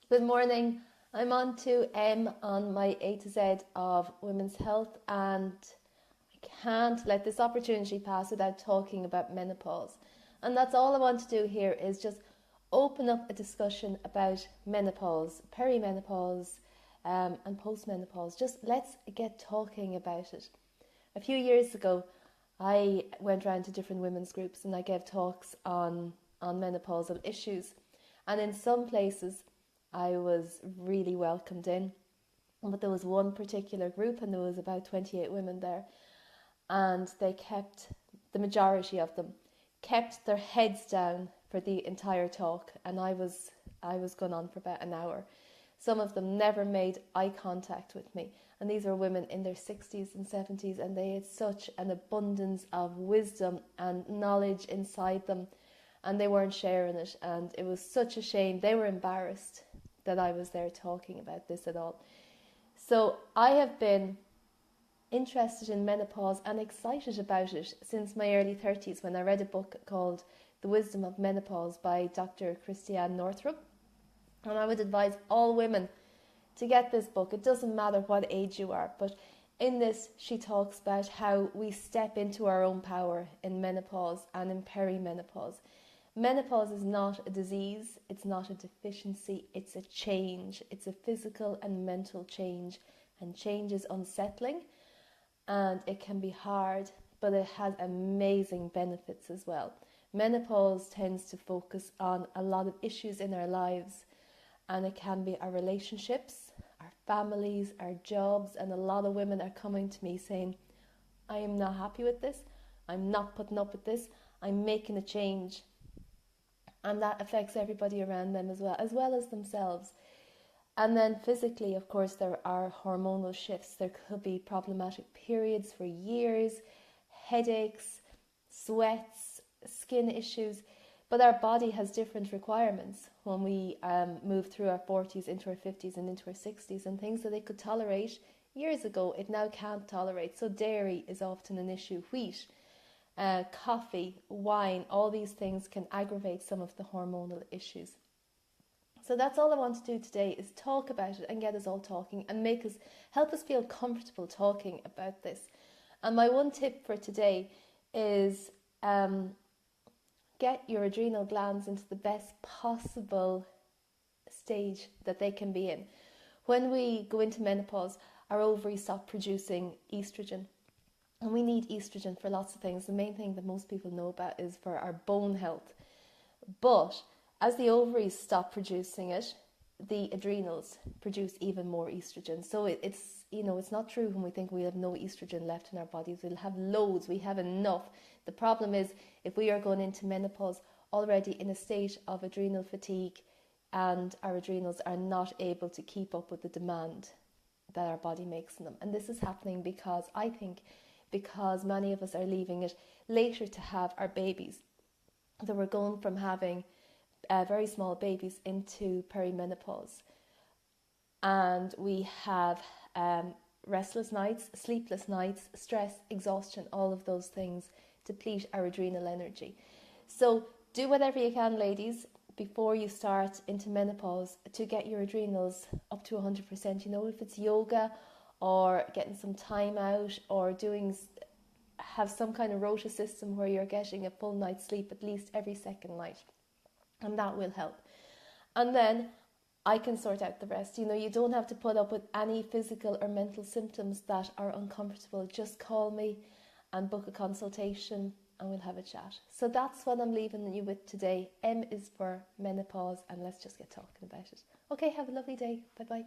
Good morning. I'm on to M on my A to Z of women's health, and I can't let this opportunity pass without talking about menopause. And that's all I want to do here is just open up a discussion about menopause, perimenopause, and postmenopause. Just let's get talking about it. A few years ago, I went around to different women's groups and I gave talks on menopausal issues. And in some places, I was really welcomed in. But there was one particular group, and there was about 28 women there, and the majority of them kept their heads down for the entire talk, and I was going on for about an hour. Some of them never made eye contact with me, and these were women in their 60s and 70s, and they had such an abundance of wisdom and knowledge inside them, and they weren't sharing it, and it was such a shame. They were embarrassed that I was there talking about this at all. So I have been interested in menopause and excited about it since my early 30s, when I read a book called The Wisdom of Menopause by Dr. Christiane Northrup. And I would advise all women to get this book. It doesn't matter what age you are, but in this she talks about how we step into our own power in menopause and in perimenopause. Menopause is not a disease, it's not a deficiency, it's a change. It's a physical and mental change, and change is unsettling and it can be hard, but it has amazing benefits as well. Menopause tends to focus on a lot of issues in our lives, and it can be our relationships, our families, our jobs, and a lot of women are coming to me saying, I am not happy with this, I'm not putting up with this, I'm making a change. And that affects everybody around them as well as themselves. And then physically, of course, there are hormonal shifts. There could be problematic periods for years, headaches, sweats, skin issues. But our body has different requirements when we move through our 40s into our 50s and into our 60s, and things that they could tolerate years ago, it now can't tolerate. So dairy is often an issue. Wheat, coffee, wine, all these things can aggravate some of the hormonal issues. So that's all I want to do today, is talk about it and get us all talking and help us feel comfortable talking about this. And my one tip for today is get your adrenal glands into the best possible stage that they can be in. When we go into menopause, our ovaries stop producing estrogen. And we need estrogen for lots of things. The main thing that most people know about is for our bone health. But as the ovaries stop producing it, the adrenals produce even more estrogen. So it's not true when we think we have no estrogen left in our bodies. We'll have loads, we have enough. The problem is if we are going into menopause already in a state of adrenal fatigue, and our adrenals are not able to keep up with the demand that our body makes in them. And this is happening because many of us are leaving it later to have our babies. So we're going from having very small babies into perimenopause. And we have restless nights, sleepless nights, stress, exhaustion, all of those things deplete our adrenal energy. So do whatever you can, ladies, before you start into menopause to get your adrenals up to 100%. If it's yoga or getting some time out, or have some kind of rota system where you're getting a full night's sleep at least every second night, and that will help. And then I can sort out the rest. You don't have to put up with any physical or mental symptoms that are uncomfortable. Just call me and book a consultation and we'll have a chat. So that's what I'm leaving you with today. M is for menopause, and let's just get talking about it. Okay, have a lovely day. Bye bye.